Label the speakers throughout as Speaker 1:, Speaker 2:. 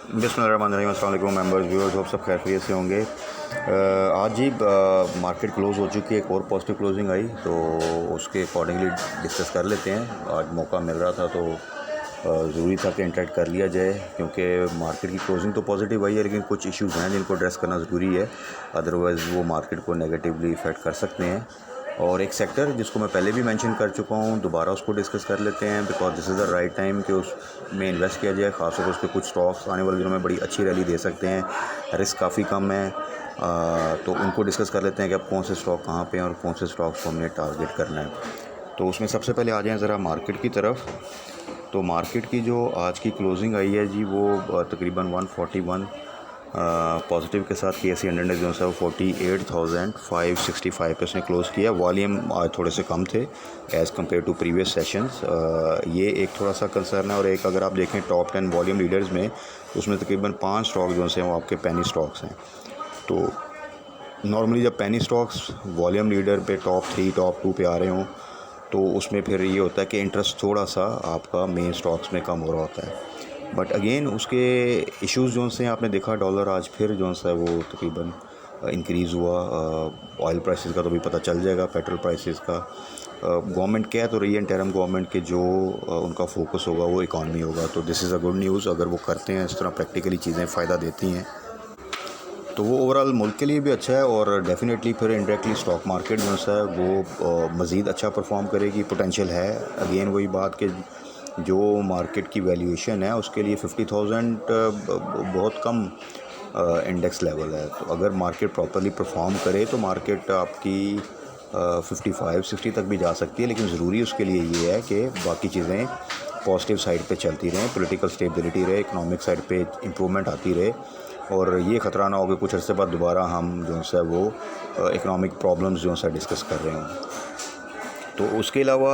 Speaker 1: बिस्मिल्लाहिर्रहमानिर्रहीम। अस्सलाम वालेकुम मेंबर्स व्यूअर्स, होप सब खैरियत से होंगे। आज ही मार्केट क्लोज़ हो चुकी है, एक और पॉजिटिव क्लोजिंग आई तो उसके अकॉर्डिंगली डिस्कस कर लेते हैं। आज मौका मिल रहा था तो ज़रूरी था कि इंटरेक्ट कर लिया जाए, क्योंकि मार्केट की क्लोजिंग तो पॉजिटिव आई है लेकिन कुछ इश्यूज़ हैं जिनको एड्रेस करना ज़रूरी है, अदरवाइज़ वो मार्केट को नेगेटिवली इफ़ेक्ट कर सकते हैं। और एक सेक्टर जिसको मैं पहले भी मेंशन कर चुका हूँ, दोबारा उसको डिस्कस कर लेते हैं, because this is the right time कि उसमें इन्वेस्ट किया जाए। ख़ासतौर पर उस पर कुछ स्टॉक्स आने वाले दिनों में बड़ी अच्छी रैली दे सकते हैं, रिस्क काफ़ी कम है। तो उनको डिस्कस कर लेते हैं कि अब कौन से स्टॉक कहाँ पे हैं और कौन से स्टॉक्स को हमने टारगेट करना है। तो उसमें सबसे पहले आ जाएँ ज़रा मार्केट की तरफ। तो मार्केट की जो आज की क्लोजिंग आई है जी, वो तकरीबन 141 पॉजिटिव के साथ KSE 100 ने जो है 48,565 पे उसने क्लोज़ किया। वॉल्यूम आज थोड़े से कम थे as compare to previous sessions. ये एक थोड़ा सा कंसर्न है। और एक अगर आप देखें टॉप 10 वॉल्यूम लीडर्स में, उसमें तकरीबन 5 स्टॉक जो हैं वो आपके पेनी स्टॉक्स हैं। तो नॉर्मली जब पेनी स्टॉक्स वॉल्यूम लीडर पे टॉप 3 टॉप 2 पे आ रहे हों तो उसमें फिर ये होता है कि इंटरेस्ट थोड़ा सा आपका मेन स्टॉक्स में कम हो रहा होता है। बट अगेन उसके इश्यूज़ जो से आपने देखा, डॉलर आज फिर जो है वो तकरीबन इंक्रीज़ हुआ। ऑयल प्राइसेस का तो भी पता चल जाएगा, पेट्रोल प्राइसेस का। गवर्नमेंट कह तो रही है, इंटरिम गवर्नमेंट के जो उनका फोकस होगा वो इकॉनमी होगा, तो this is a good news. अगर वो करते हैं इस तरह प्रैक्टिकली चीज़ें फ़ायदा देती हैं तो वो ओवरऑल मुल्क के लिए भी अच्छा है, और डेफिनेटली फिर इंडायरेक्टली स्टॉक मार्केट जो है वो मज़ीद अच्छा परफॉर्म करेगी, पोटेंशियल है। अगेन वही बात कि जो मार्केट की वैल्यूएशन है उसके लिए 50,000 बहुत कम इंडेक्स लेवल है। तो अगर मार्केट प्रॉपर्ली परफॉर्म करे तो मार्केट आपकी 55-60 तक भी जा सकती है, लेकिन ज़रूरी उसके लिए ये है कि बाकी चीज़ें पॉजिटिव साइड पे चलती रहें, पॉलिटिकल स्टेबिलिटी रहे, इकोनॉमिक साइड पे इम्प्रूवमेंट आती रहे, और ये ख़तरा ना हो कि कुछ अर्से बाद दोबारा हम जो है वो इकोनॉमिक प्रॉब्लम्स जो है डिस्कस कर रहे हों। तो उसके अलावा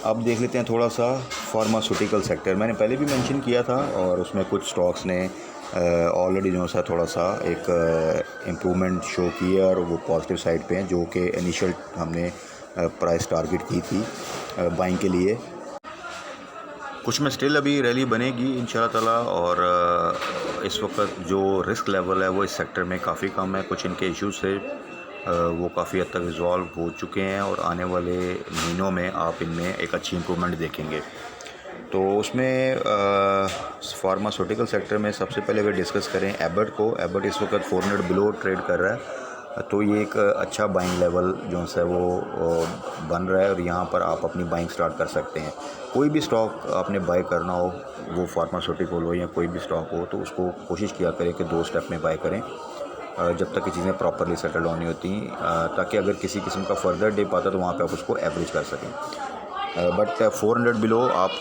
Speaker 1: अब देख लेते हैं थोड़ा सा फार्मास्यूटिकल सेक्टर। मैंने पहले भी मेंशन किया था और उसमें कुछ स्टॉक्स ने ऑलरेडी जो है थोड़ा सा एक इम्प्रूवमेंट शो की है और वो पॉजिटिव साइड पे हैं, जो कि इनिशियल हमने प्राइस टारगेट की थी बाइंग के लिए। कुछ में स्टिल अभी रैली बनेगी इंशाल्लाह ताला, और इस वक्त जो रिस्क लेवल है वो इस सेक्टर में काफ़ी कम है। कुछ इनके इश्यूज से वो काफ़ी हद तक रिजॉल्व हो चुके हैं और आने वाले महीनों में आप इनमें एक अच्छी इम्प्रूवमेंट देखेंगे। तो उसमें फार्मास्यूटिकल सेक्टर में सबसे पहले अगर डिस्कस करें एबट को, एबट इस वक्त 400 बिलो ट्रेड कर रहा है, तो ये एक अच्छा बाइंग लेवल जो है वो बन रहा है और यहाँ पर आप अपनी बाइंग स्टार्ट कर सकते हैं। कोई भी स्टॉक आपने बाय करना हो, वो फार्मास्यूटिकल हो या कोई भी स्टॉक हो, तो उसको कोशिश किया करें कि 2 स्टेप में बाय करें जब तक कि चीज़ें प्रॉपरली सेटल होनी होती हैं, ताकि अगर किसी किस्म का फर्दर डिप आता है तो वहाँ पे आप उसको एवरेज कर सकें। बट 400 बिलो आप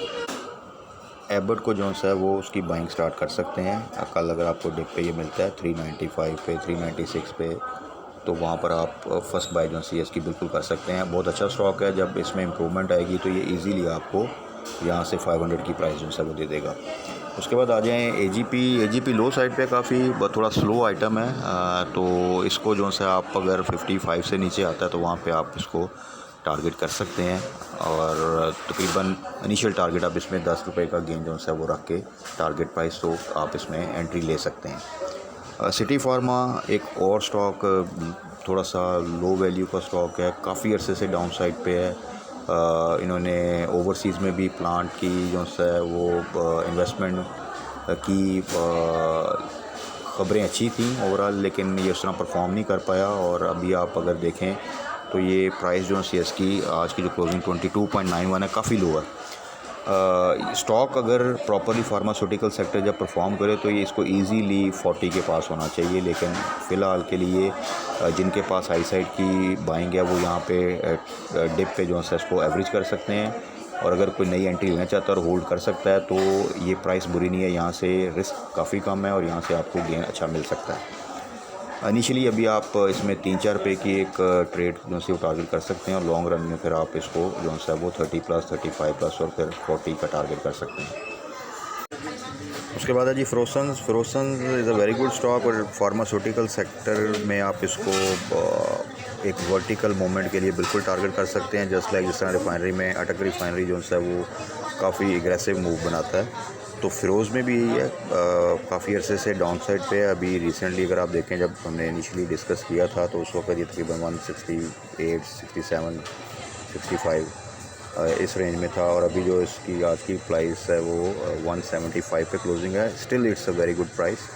Speaker 1: एबट को जो है वो उसकी बाइंग स्टार्ट कर सकते हैं। कल अगर आपको डिप पे ये मिलता है 395 पे, 396 पे, तो वहाँ पर आप फर्स्ट बाय जो है इसकी बिल्कुल कर सकते हैं। बहुत अच्छा स्टॉक है, जब इसमें इम्प्रूवमेंट आएगी तो ये इजीली आपको यहाँ से 500 की प्राइस जो है वो दे देगा। उसके बाद आ जाएँ AGP लो साइड पे काफ़ी थोड़ा स्लो आइटम है, तो इसको जो है आप अगर 55 से नीचे आता है तो वहाँ पे आप इसको टारगेट कर सकते हैं, और तकरीबन इनिशियल टारगेट आप इसमें 10 रुपये का गेन जो है वो रख के टारगेट प्राइस तो आप इसमें एंट्री ले सकते हैं। सिटी फार्मा एक और स्टॉक थोड़ा सा लो वैल्यू का स्टॉक है, काफ़ी अरसे से डाउन साइड पे है। इन्होंने ओवरसीज़ में भी प्लांट की जो है वो इन्वेस्टमेंट की ख़बरें अच्छी थी ओवरऑल, लेकिन ये उस तरह परफॉर्म नहीं कर पाया। और अभी आप अगर देखें तो ये प्राइस जो है इसकी आज की जो क्लोजिंग 22.91 है, काफ़ी लो है। स्टॉक अगर प्रॉपरली फार्मास्यूटिकल सेक्टर जब परफॉर्म करे तो ये इसको इजीली 40 के पास होना चाहिए, लेकिन फ़िलहाल के लिए जिनके पास हाई साइड की बाइंग है वो यहाँ पे डिप पे जो है इसको एवरेज कर सकते हैं, और अगर कोई नई एंट्री लेना चाहता है और होल्ड कर सकता है तो ये प्राइस बुरी नहीं है। यहाँ से रिस्क काफ़ी कम है और यहाँ से आपको गेन अच्छा मिल सकता है। इनिशियली अभी आप इसमें 3-4 रुपये की एक ट्रेड जो है वो टारगेट कर सकते हैं, और लॉन्ग रन में फिर आप इसको जो है वो 30+, 35+ और फिर 40 का टारगेट कर सकते हैं। उसके बाद है जी फ्रोसन्स is a very good stock, और फार्मास्यूटिकल सेक्टर में आप इसको एक वर्टिकल मूवमेंट के लिए बिल्कुल टारगेट कर सकते हैं। जस्ट लाइक जिस तरह रिफाइनरी में अटक रिफाइनरी जो है वो काफ़ी एग्रेसिव मूव बनाता है, तो फ़िरोज़ में भी यही है, काफ़ी अरसे से डाउन साइड पे है। अभी रिसेंटली अगर आप देखें, जब हमने इनिशियली डिस्कस किया था तो उस वक्त ये तकरीबन 168, 67, 65 इस रेंज में था, और अभी जो इसकी आज की प्राइस है वो 175 पे क्लोजिंग है। Still it's a very good price.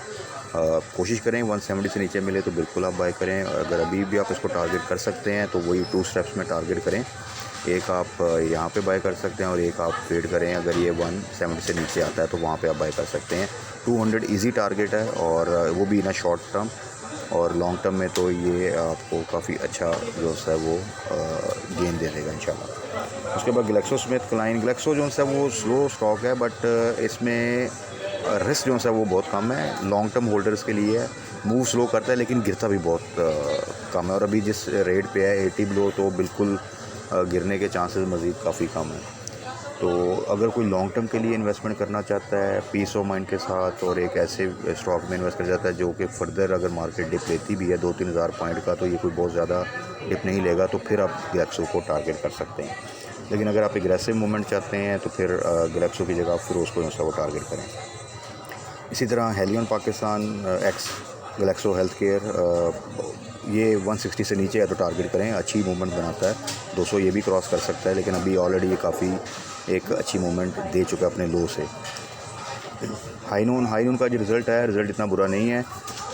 Speaker 1: कोशिश करें 170 से नीचे मिले तो बिल्कुल आप बाय करें। अगर अभी भी आप इसको टारगेट कर सकते हैं तो वही 2 स्टेप्स में टारगेट करें। एक आप यहाँ पे बाय कर सकते हैं और एक आप वेट करें, अगर ये 170 से नीचे आता है तो वहाँ पे आप बाय कर सकते हैं। 200 इजी टारगेट है, और वो भी ना शॉर्ट टर्म, और लॉन्ग टर्म में तो ये आपको काफ़ी अच्छा जो है वो गेन दे देगा इंशाल्लाह। उसके बाद ग्लैक्सोस्मिथक्लाइन, ग्लैक्सो जो है वो स्लो स्टॉक है, बट इसमें रिस्क जो है वो बहुत कम है। लॉन्ग टर्म होल्डर्स के लिए मूव स्लो करता है लेकिन गिरता भी बहुत कम है, और अभी जिस रेट पे है 80 बिलो, तो बिल्कुल गिरने के चांसेस मज़ीद काफ़ी कम है। तो अगर कोई लॉन्ग टर्म के लिए इन्वेस्टमेंट करना चाहता है पीस ऑफ माइंड के साथ, और एक ऐसे स्टॉक में इन्वेस्ट कर जाता है जो कि फर्दर अगर मार्केट डिप लेती भी है 2-3 हज़ार पॉइंट का, तो ये कोई बहुत ज़्यादा डिप नहीं लेगा, तो फिर आप ग्लैक्सो को टारगेट कर सकते हैं। लेकिन अगर आप एग्रेसिव मूवमेंट चाहते हैं तो फिर ग्लैक्सो की जगह फ़िरोज़ को जो है वो टारगेट करें। इसी तरह Helion Pakistan x Glaxo health care, ये 160 से नीचे है तो टारगेट करें, अच्छी मूवमेंट बनाता है। 200 ये भी क्रॉस कर सकता है, लेकिन अभी ऑलरेडी ये काफ़ी एक अच्छी मूवमेंट दे चुका है अपने लो से। हाई नून का जो रिज़ल्ट है, रिज़ल्ट इतना बुरा नहीं है,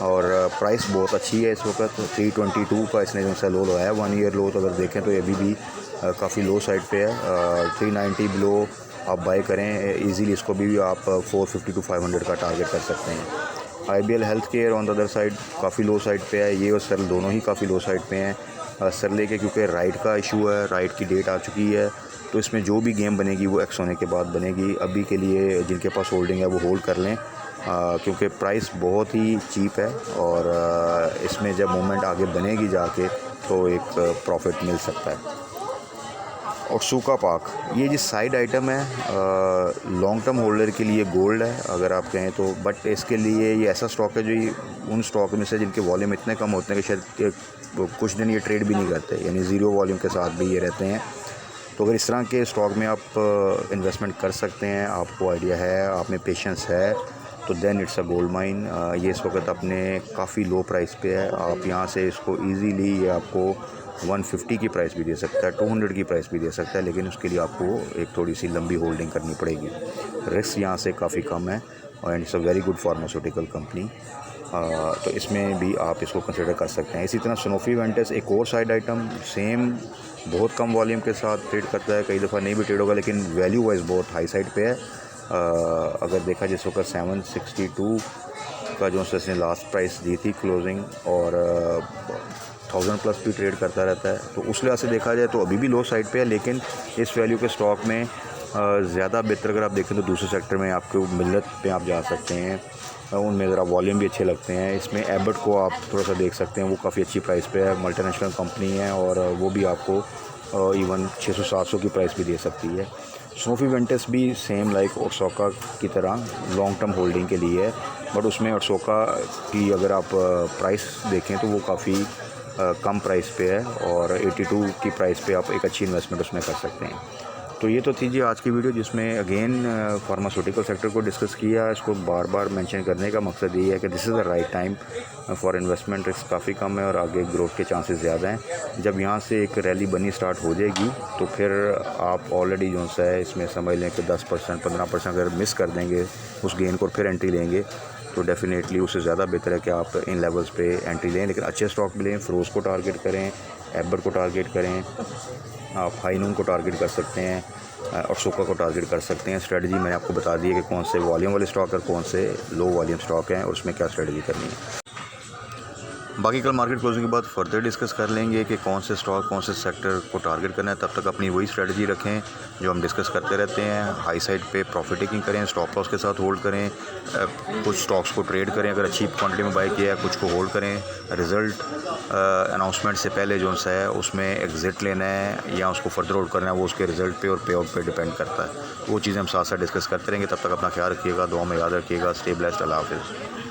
Speaker 1: और प्राइस बहुत अच्छी है इस वक्त। 322 का इसने जो सा लो लगाया है, 1 ईयर लो, तो अगर देखें तो ये अभी भी काफ़ी लो साइड पे है। 390 बिलो आप बाय करें इजीली, इसको भी आप 450 to 500 का टारगेट कर सकते हैं। IBL health care on the other side काफ़ी लो साइड पे है, ये और सर्ल दोनों ही काफ़ी लो साइड पे हैं। सर्ले के क्योंकि राइट का इशू है, राइट की डेट आ चुकी है, तो इसमें जो भी गेम बनेगी वो एक्स होने के बाद बनेगी। अभी के लिए जिनके पास होल्डिंग है वो होल्ड कर लें, क्योंकि प्राइस बहुत ही चीप है, और इसमें जब मूवमेंट आगे बनेगी जाके तो एक प्रॉफिट मिल सकता है। और सूखा पाक, ये जिस साइड आइटम है लॉन्ग टर्म होल्डर के लिए गोल्ड है अगर आप कहें तो, बट इसके लिए ये ऐसा स्टॉक है जो उन स्टॉक में से जिनके वॉल्यूम इतने कम होते हैं कि शायद कुछ दिन ये ट्रेड भी नहीं करते, यानी ज़ीरो वॉल्यूम के साथ भी ये रहते हैं। तो अगर इस तरह के स्टॉक में आप इन्वेस्टमेंट कर सकते हैं, आपको आइडिया है, आप में पेशेंस है, तो then it's a gold mine. ये इस वक्त अपने काफ़ी लो प्राइस पे है, आप यहाँ से इसको इजीली ये आपको 150 की प्राइस भी दे सकता है, 200 की प्राइस भी दे सकता है, लेकिन उसके लिए आपको एक थोड़ी सी लंबी होल्डिंग करनी पड़ेगी। रिस्क यहाँ से काफ़ी कम है, और it's a very good pharmaceutical company, तो इसमें भी आप इसको कंसिडर कर सकते हैं। इसी तरह सनोफी वेंटस एक और साइड आइटम, सेम बहुत कम वॉल्यूम के साथ ट्रेड करता है, कई दफ़ा नहीं भी ट्रेड होगा, लेकिन वैल्यू वाइज बहुत हाई साइड पे है। अगर देखा जिस वक्त 762 का जो उसने लास्ट प्राइस दी थी क्लोजिंग, और 1000 प्लस भी ट्रेड करता रहता है, तो उस लिहाज से देखा जाए तो अभी भी लो साइड पे है। लेकिन इस वैल्यू के स्टॉक में ज़्यादा बेहतर अगर आप देखें तो दूसरे सेक्टर में आपको मिल्लत पे आप जा सकते हैं, उनमें ज़रा वॉल्यूम भी अच्छे लगते हैं। इसमें एबट को आप थोड़ा सा देख सकते हैं, वो काफ़ी अच्छी प्राइस पे है, मल्टीनेशनल कंपनी है, और वो भी आपको इवन 600-700 की प्राइस भी दे सकती है। सनोफी वेंटस भी सेम लाइक ओटसोका की तरह लॉन्ग टर्म होल्डिंग के लिए है, बट उसमें ओटसोका की अगर आप प्राइस देखें तो वो काफ़ी कम प्राइस पे है, और 82 की प्राइस पे आप एक अच्छी इन्वेस्टमेंट उसमें कर सकते हैं। तो ये तो थी जी आज की वीडियो, जिसमें अगेन फार्मास्यूटिकल सेक्टर को डिस्कस किया। इसको बार बार मेंशन करने का मकसद ये है कि this is the right time for investment. Risk काफ़ी कम है और आगे ग्रोथ के चांसेस ज़्यादा हैं। जब यहाँ से एक रैली बनी स्टार्ट हो जाएगी तो फिर आप ऑलरेडी जो है इसमें समझ लें कि 10% 15% अगर मिस कर देंगे उस गेन को, फिर एंट्री लेंगे तो डेफिनेटली उससे ज़्यादा बेहतर है कि आप इन लेवल्स पे एंट्री लें, लेकिन अच्छे स्टॉक भी लें। फ़िरोज़ को टारगेट करें, एबर को टारगेट करें, आप हाई नून को टारगेट कर सकते हैं, और सोका को टारगेट कर सकते हैं। स्ट्रेटजी मैंने आपको बता दी है कि कौन से वॉल्यूम वाले स्टॉक और कौन से लो वॉल्यूम स्टॉक हैं और उसमें क्या स्ट्रेटजी करनी है। बाकी कल मार्केट क्लोजिंग के बाद फर्दर डिस्कस कर लेंगे कि कौन से स्टॉक कौन से सेक्टर को टारगेट करना है। तब तक अपनी वही स्ट्रेटजी रखें जो हम डिस्कस करते रहते हैं। हाई साइड पे प्रॉफिट टेकिंग करें, स्टॉप लॉस के साथ होल्ड करें, कुछ स्टॉक्स को ट्रेड करें अगर अच्छी क्वांटिटी में बाय किया है, कुछ को होल्ड करें। रिज़ल्ट अनाउंसमेंट से पहले जो सा है उसमें एग्ज़िट लेना है या उसको फर्दर होल्ड करना है, वो उसके रिज़ल्ट पे और पे आउट पे डिपेंड करता है। वो चीज़ें हम साथ साथ डिस्कस करते रहेंगे। तब तक अपना ख्याल रखिएगा, दुआ में याद रखिएगा। स्टे ब्लेस्ड, अल्लाह हाफ़िज़।